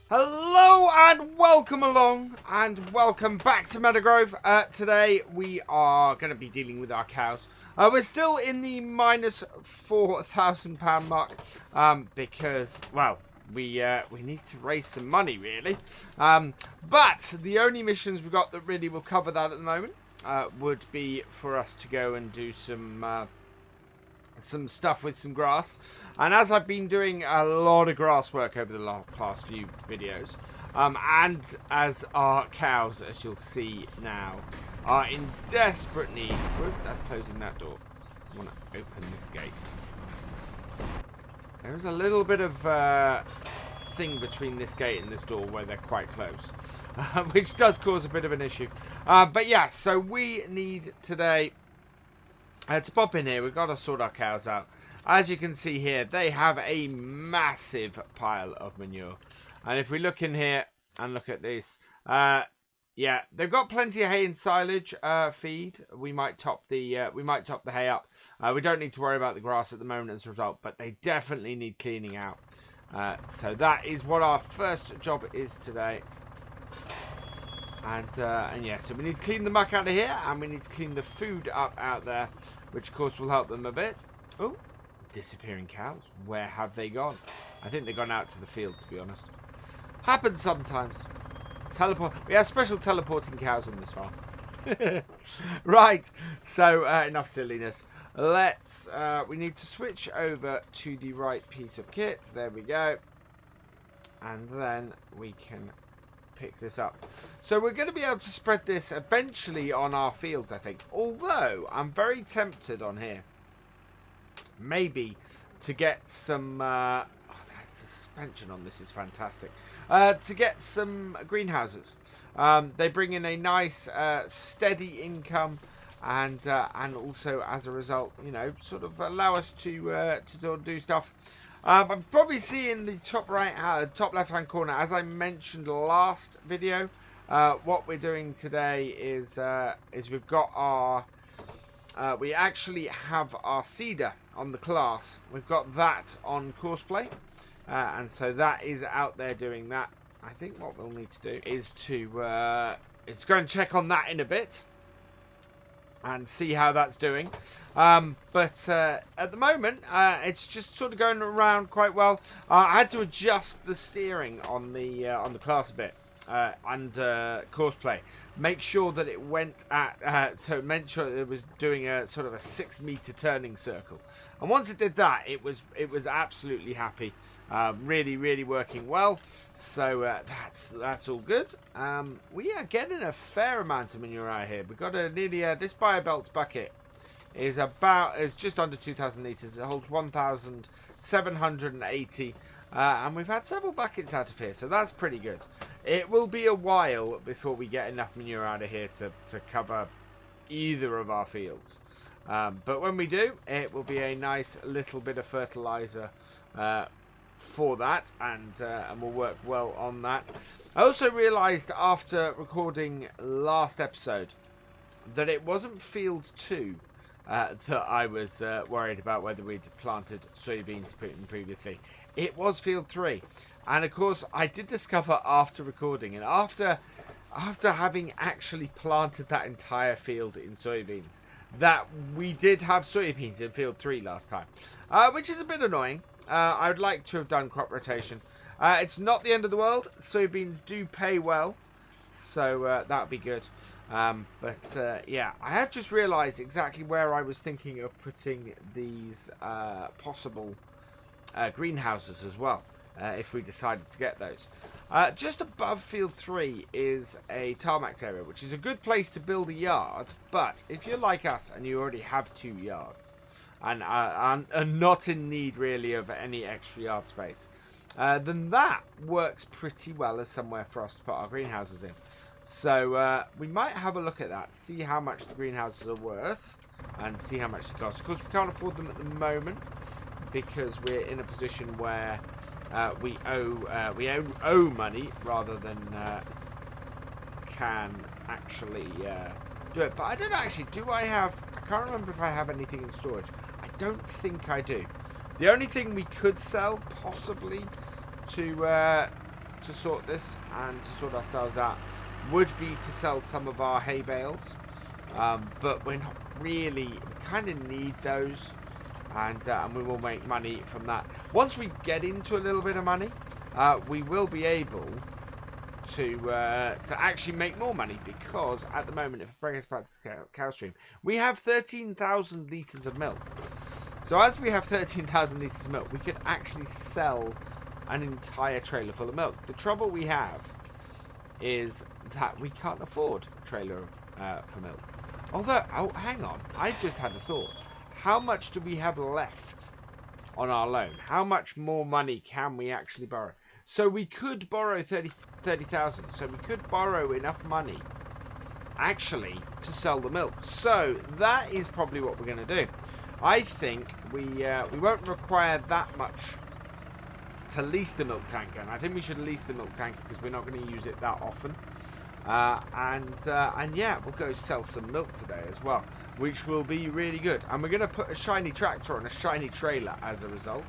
Hello and welcome along and welcome back to Meadow Grove. Today we are going to be dealing with our cows. We're still in the minus £4,000 mark because, well, we need to raise some money really. But the only missions we've got that really will cover that at the moment would be for us to go and do some stuff with some grass. And as I've been doing a lot of grass work over the past few videos, and as our cows, as you'll see now, are in desperate need. Whoop, that's closing that door. I want to open this gate. There's a little bit of thing between this gate and this door where they're quite close, which does cause a bit of an issue. But yeah, so we need today to pop in here. We've got to sort our cows out. As you can see here, they have a massive pile of manure. And if we look in here and look at this, yeah, they've got plenty of hay and silage feed. We might top the hay up. We don't need to worry about the grass at the moment as a result, but they definitely need cleaning out. So that is what our first job is today. And yeah, so we need to clean the muck out of here, and we need to clean the food up out there, which of course will help them a bit. Oh, disappearing cows. Where have they gone? I think they've gone out to the field, to be honest. Happens sometimes. We have special teleporting cows on this farm. Right, so enough silliness. Let's, we need to switch over to the right piece of kit. There we go. And then we can pick this up. So we're going to be able to spread this eventually on our fields, I think. Although I'm very tempted on here, maybe to get some oh, that's the suspension on this is fantastic, to get some greenhouses. They bring in a nice steady income, and also as a result, you know, sort of allow us to do stuff. I'm probably seeing the top top left-hand corner. As I mentioned last video, what we're doing today is we've got our, we actually have our seeder on the class. We've got that on courseplay, and so that is out there doing that. I think what we'll need to do is to go and check on that in a bit and see how that's doing. But at the moment, it's just sort of going around quite well. I had to adjust the steering on the class a bit under courseplay. Make sure that it went at so make sure it was doing a sort of a 6-meter turning circle. And once it did that, it was absolutely happy. Really working well. So that's all good. We are getting a fair amount of manure out here. We've got a nearly this BioBelts bucket is just under 2,000 litres. It holds 1,780, and we've had several buckets out of here, so that's pretty good. It will be a while before we get enough manure out of here to cover either of our fields. But when we do, it will be a nice little bit of fertiliser for that, and we'll work well on that. I also realised after recording last episode that it wasn't field 2 that I was worried about whether we'd planted soybeans previously. It was field 3, and of course I did discover after recording and after having actually planted that entire field in soybeans that we did have soybeans in field 3 last time, which is a bit annoying. I would like to have done crop rotation. It's not the end of the world. Soybeans do pay well, so that would be good. But yeah, I had just realised exactly where I was thinking of putting these possible greenhouses as well, if we decided to get those. Just above field 3 is a tarmac area, which is a good place to build a yard. But if you're like us and you already have 2 yards, and are not in need really of any extra yard space, then that works pretty well as somewhere for us to put our greenhouses in. So we might have a look at that, see how much the greenhouses are worth, and see how much they cost. Of course, we can't afford them at the moment because we're in a position where we owe money rather than can actually do it. But I don't actually. I can't remember if I have anything in storage. I don't think I do. The only thing we could sell, possibly, to to sort this and to sort ourselves out would be to sell some of our hay bales. But we're not really, we kind of need those. And we will make money from that. Once we get into a little bit of money, we will be able to actually make more money, because at the moment, if I bring us back to the cow stream, we have 13,000 litres of milk. So as we have 13,000 litres of milk, we could actually sell an entire trailer full of milk. The trouble we have is that we can't afford a trailer for milk. Although, oh, hang on, I just had a thought. How much do we have left on our loan? How much more money can we actually borrow? So we could borrow 30,000. So we could borrow enough money actually to sell the milk. So that is probably what we're going to do. I think we won't require that much to lease the milk tanker. And I think we should lease the milk tanker because we're not going to use it that often. And yeah, we'll go sell some milk today as well, which will be really good. And we're going to put a shiny tractor on a shiny trailer as a result.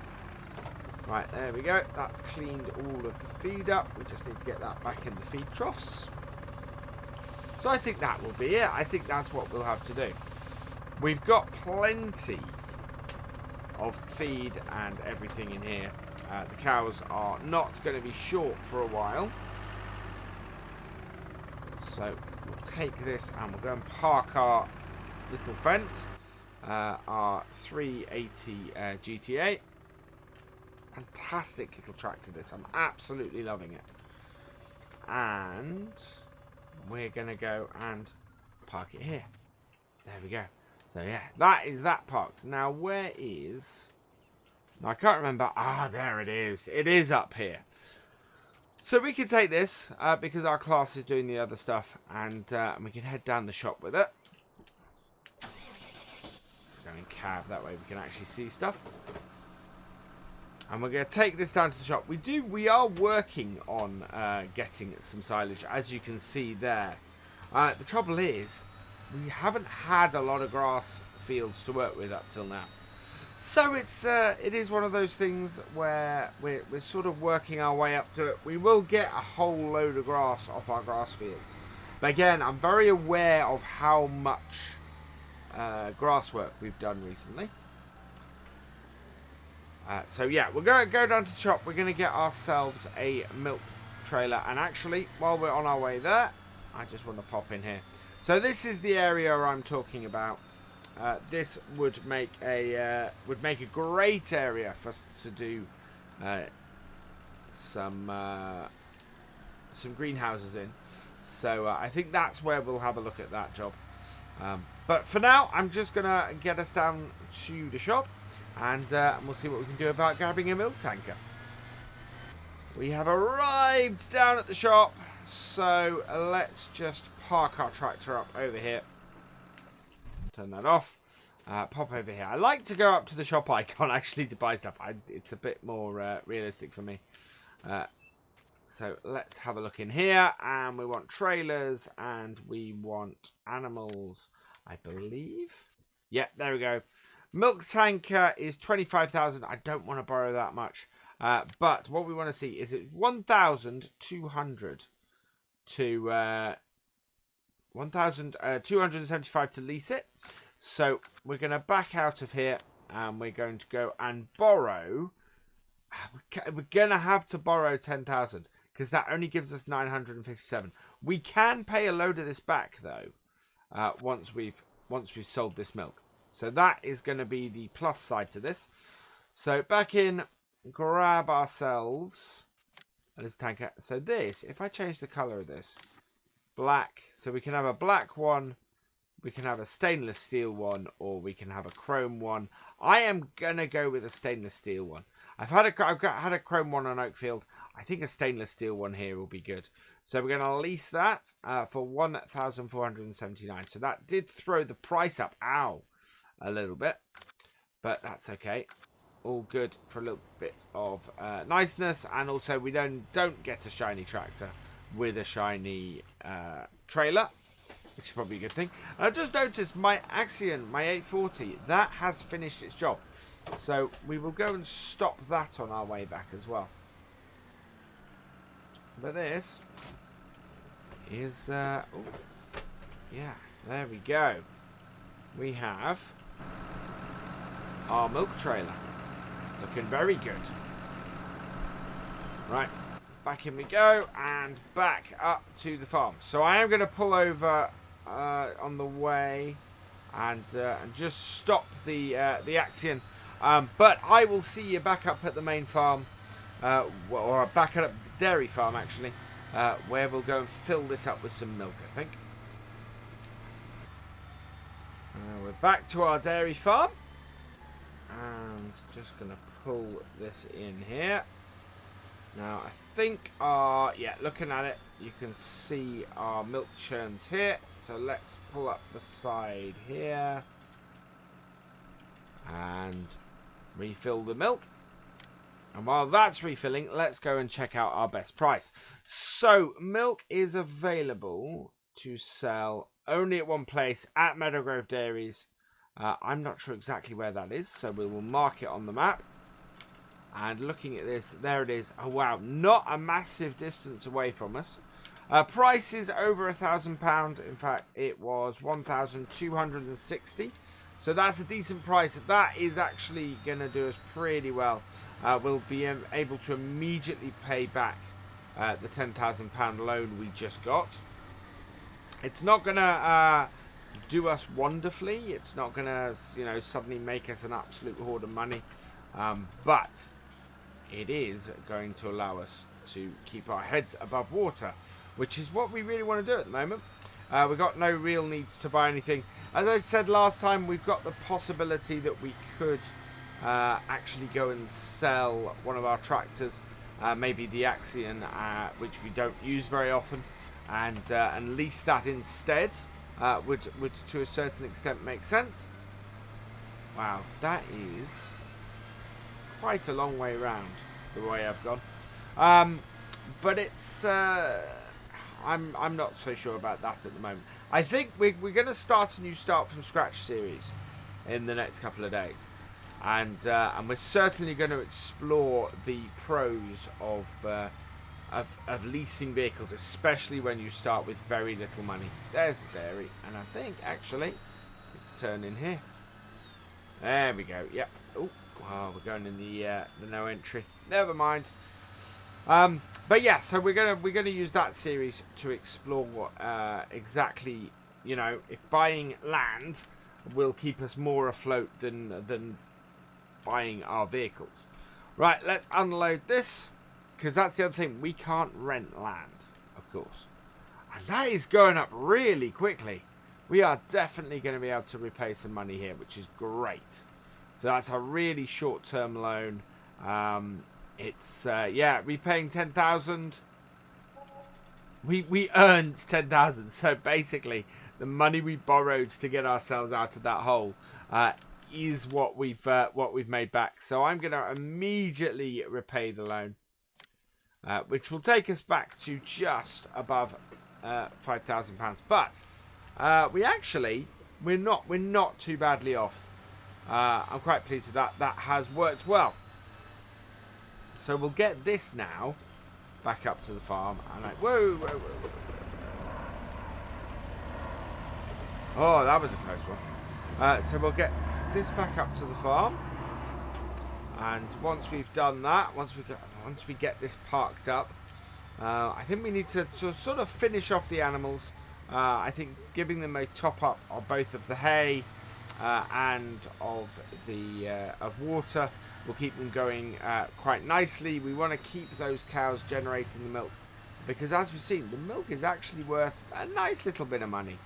Right, there we go. That's cleaned all of the feed up. We just need to get that back in the feed troughs. So I think that will be it. I think that's what we'll have to do. We've got plenty of feed and everything in here. The cows are not going to be short for a while. So we'll take this and we'll go and park our little Fent, our 380 GTA. Fantastic little tractor this. I'm absolutely loving it. And we're going to go and park it here. There we go. So yeah, that is that parked. Now where is... Now, I can't remember. Ah, there it is. It is up here. So we can take this because our class is doing the other stuff, and we can head down the shop with it. Let's go in cab, that way we can actually see stuff. And we're going to take this down to the shop. We are working on getting some silage, as you can see there. The trouble is, we haven't had a lot of grass fields to work with up till now. So it is one of those things where we're sort of working our way up to it. We will get a whole load of grass off our grass fields. But again, I'm very aware of how much grass work we've done recently. So yeah, we're going to go down to the shop. We're going to get ourselves a milk trailer. And actually, while we're on our way there, I just want to pop in here. So this is the area I'm talking about. This would make a great area for us to do some greenhouses in. So I think that's where we'll have a look at that job. But for now, I'm just gonna get us down to the shop, and we'll see what we can do about grabbing a milk tanker. We have arrived down at the shop, so let's just park our tractor up over here. Turn that off. Pop over here. I like to go up to the shop icon actually to buy stuff. It's a bit more realistic for me. So let's have a look in here. And we want trailers and we want animals, I believe. Yeah, there we go. Milk tanker is 25,000. I don't want to borrow that much. But what we want to see is it 1,200 to 1,275 to lease it. So we're going to back out of here and we're going to go and borrow. We're going to have to borrow 10,000 because that only gives us 957. We can pay a load of this back though once we've sold this milk. So that is going to be the plus side to this. So back in, grab ourselves this tanker. So this, if I change the color of this, black, so we can have a black one, we can have a stainless steel one, or we can have a chrome one. I am gonna go with a stainless steel one. I've had a chrome one on Oakfield. I think a stainless steel one here will be good. So we're gonna lease that for 1,479. So that did throw the price up, a little bit, but that's okay. All good for a little bit of niceness, and also we don't get a shiny tractor with a shiny trailer, which is probably a good thing. And I've just noticed my Axion, my 840, that has finished its job. So we will go and stop that on our way back as well. But this is, oh, yeah, there we go. We have our milk trailer. Looking very good. Right, back in we go, and back up to the farm. So I am going to pull over on the way and just stop the Axion. But I will see you back up at the main farm, or back at the dairy farm actually, where we'll go and fill this up with some milk, I think. We're back to our dairy farm, and just going to pull this in here. Now I think yeah, looking at it, you can see our milk churns here. So let's pull up the side here and refill the milk. And while that's refilling, let's go and check out our best price. So milk is available to sell only at one place, at Meadow Grove Dairies. I'm not sure exactly where that is, so we will mark it on the map. And looking at this, there it is. Oh wow, not a massive distance away from us. Price is over £1,000. In fact, it was 1,260. So that's a decent price. That is actually going to do us pretty well. We'll be able to immediately pay back the £10,000 loan we just got. It's not going to do us wonderfully. It's not going to, you know, suddenly make us an absolute hoard of money. But it is going to allow us to keep our heads above water, which is what we really want to do at the moment. We've got no real needs to buy anything. As I said last time, we've got the possibility that we could actually go and sell one of our tractors, maybe the Axion, which we don't use very often, and lease that instead. Would to a certain extent make sense. Wow, that is quite a long way round the way I've gone, but it's I'm not so sure about that at the moment. I think we're going to start a new Start From Scratch series in the next couple of days, and we're certainly going to explore the pros of leasing vehicles, especially when you start with very little money. There's the dairy, and I think actually it's turning here. There we go. Yep. Oh, we're going in the no entry. Never mind. But yeah, so we're gonna use that series to explore exactly, you know, if buying land will keep us more afloat than buying our vehicles. Right, let's unload this, because that's the other thing. We can't rent land, of course, and that is going up really quickly. We are definitely going to be able to repay some money here, which is great. So that's a really short-term loan. It's yeah, repaying 10,000. We earned 10,000. So basically, the money we borrowed to get ourselves out of that hole is what we've made back. So I'm going to immediately repay the loan, which will take us back to just above £5,000. But we're not too badly off. I'm quite pleased with that. That has worked well. So we'll get this now back up to the farm. And whoa. Oh, that was a close one. So we'll get this back up to the farm. And once we've done that, once we get this parked up, I think we need to sort of finish off the animals. I think giving them a top up of both of the hay and of the of water will keep them going quite nicely. We want to keep those cows generating the milk, because as we've seen, the milk is actually worth a nice little bit of money.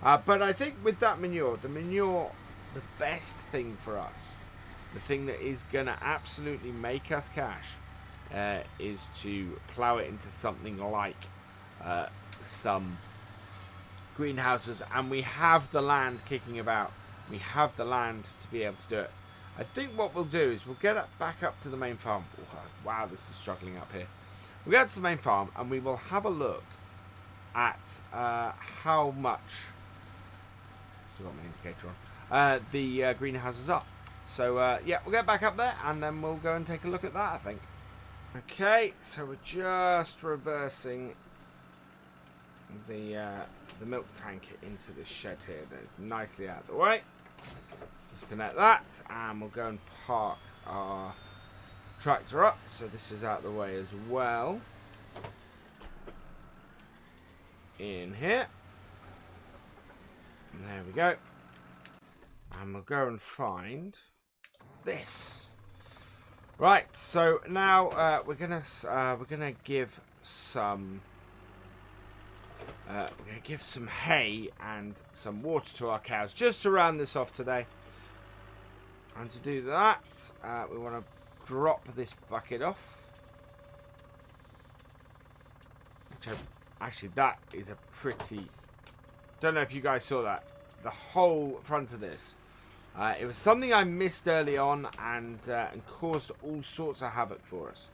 But I think with that manure, the best thing for us, the thing that is going to absolutely make us cash, is to plough it into something like some greenhouses, and we have the land kicking about. We have the land to be able to do it. I think what we'll do is we'll get back up to the main farm. Wow, this is struggling up here. We'll get to the main farm and we will have a look at how much, forgot my indicator on, the greenhouses are. So yeah, we'll get back up there and then we'll go and take a look at that, I think. Okay, so we're just reversing the milk tank into this shed here. That's nicely out of the way. Disconnect that, and we'll go and park our tractor up. So this is out of the way as well. In here. And there we go. And we'll go and find this. Right, so now we're gonna give some hay and some water to our cows just to round this off today. And to do that, we want to drop this bucket off. Actually, that is a pretty... Don't know if you guys saw that. The whole front of this. It was something I missed early on and caused all sorts of havoc for us.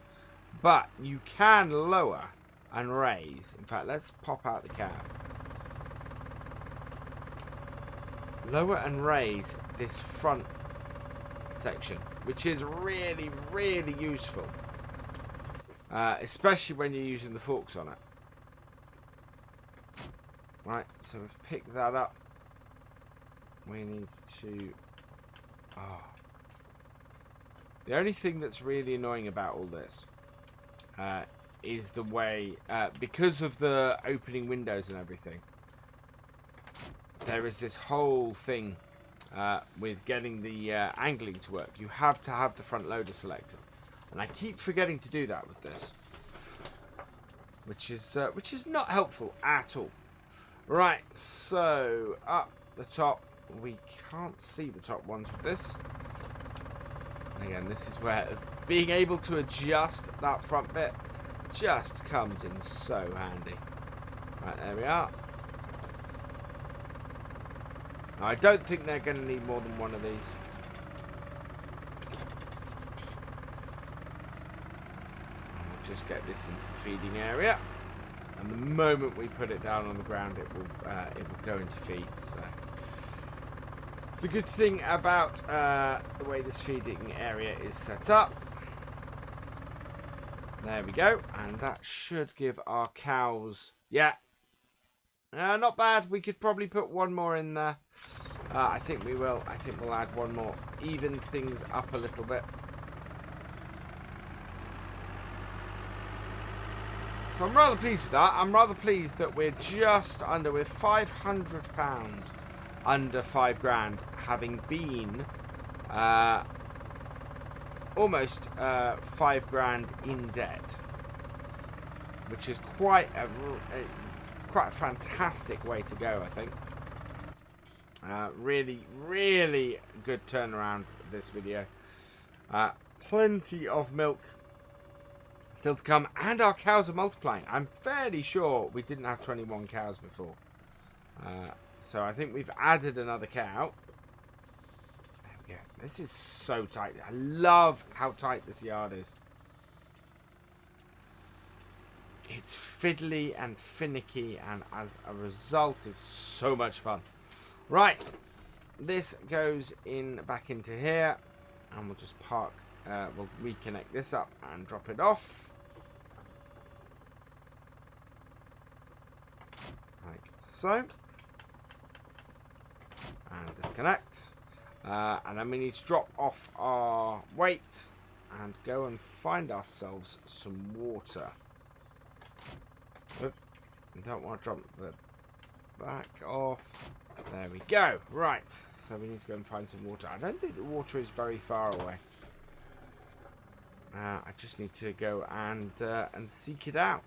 But you can lower and raise. In fact, let's pop out the cow. Lower and raise this front section, which is really, really useful. Especially when you're using the forks on it. Right, so we've picked that up. We need to... Oh. The only thing that's really annoying about all this is the way, because of the opening windows and everything, there is this whole thing with getting the angling to work. You have to have the front loader selected, and I keep forgetting to do that with this, which is not helpful at all. Right, so up the top. We can't see the top ones with this. Again, this is where being able to adjust that front bit just comes in so handy. Right, there we are. Now, I don't think they're going to need more than one of these. And we'll just get this into the feeding area. And the moment we put it down on the ground, it will go into feed. So. It's the good thing about the way this feeding area is set up. There we go. And that should give our cows... Yeah. Not bad. We could probably put one more in there. I think we will. I think we'll add one more. Even things up a little bit. So I'm rather pleased with that. I'm rather pleased that we're just under... We're £500 under 5 grand, having been almost 5 grand in debt, which is quite a fantastic way to go, I think. Really, really good turnaround this video. Plenty of milk still to come, and our cows are multiplying. I'm fairly sure we didn't have 21 cows before. So I think we've added another cow. There we go. This is so tight. I love how tight this yard is. It's fiddly and finicky, and as a result, it's so much fun. Right. This goes in back into here, and we'll just park. We'll reconnect this up and drop it off. Like so. And disconnect. And then we need to drop off our weight and go and find ourselves some water. Oops, we don't want to drop the back off. There we go. Right, so we need to go and find some water. I don't think the water is very far away. I just need to go and seek it out.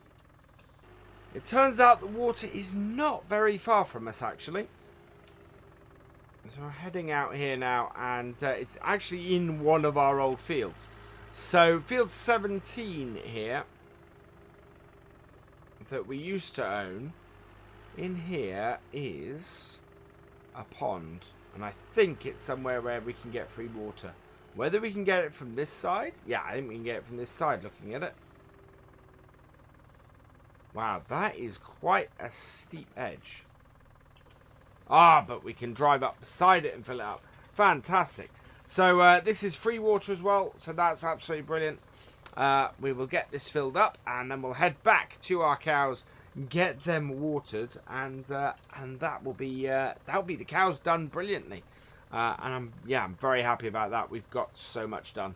It turns out the water is not very far from us, actually. So we're heading out here now, and it's actually in one of our old fields. So field 17 here that we used to own, in here is a pond, and I think it's somewhere where we can get free water. Whether we can get it from this side? Yeah, I think we can get it from this side looking at it. Wow, that is quite a steep edge. Ah, but we can drive up beside it and fill it up. Fantastic. So this is free water as well, so that's absolutely brilliant. we will get this filled up, and then we'll head back to our cows, get them watered, and that will be the cows done brilliantly. And I'm very happy about that. We've got so much done.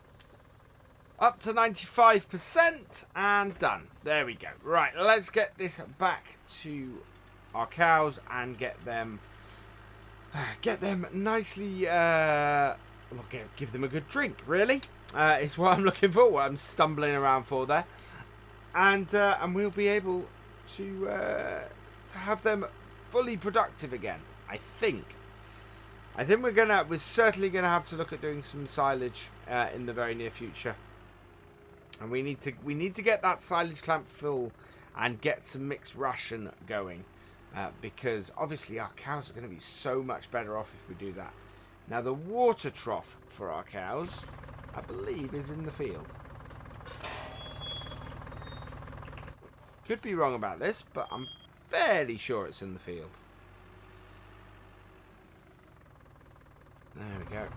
Up to 95% and done. There we go. Right, let's get this back to our cows and get them nicely. Give them a good drink. Really, is what I'm looking for. What I'm stumbling around for there, and we'll be able to have them fully productive again. I think we're certainly gonna have to look at doing some silage in the very near future. And we need to get that silage clamp full and get some mixed ration going, because obviously our cows are going to be so much better off if we do that. Now the water trough for our cows, I believe, is in the field. Could be wrong about this, but I'm fairly sure it's in the field. There we go.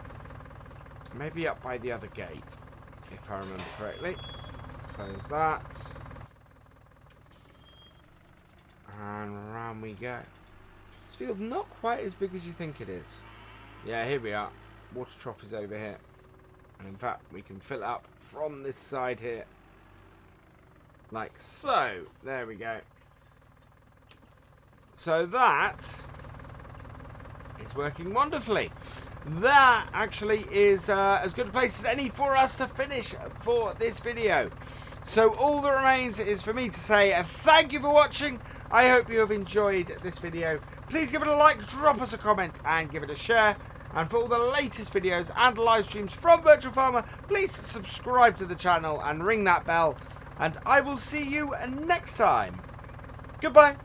Maybe up by the other gate, if I remember correctly. Close that. And around we go. This field not quite as big as you think it is. Yeah, here we are. Water trough is over here. And in fact, we can fill it up from this side here. Like so. There we go. So that is working wonderfully. That actually is as good a place as any for us to finish for this video. So all that remains is for me to say thank you for watching. I hope you have enjoyed this video. Please give it a like, drop us a comment, and give it a share. And for all the latest videos and live streams from Virtual Farmer, please subscribe to the channel and ring that bell. And I will see you next time. Goodbye.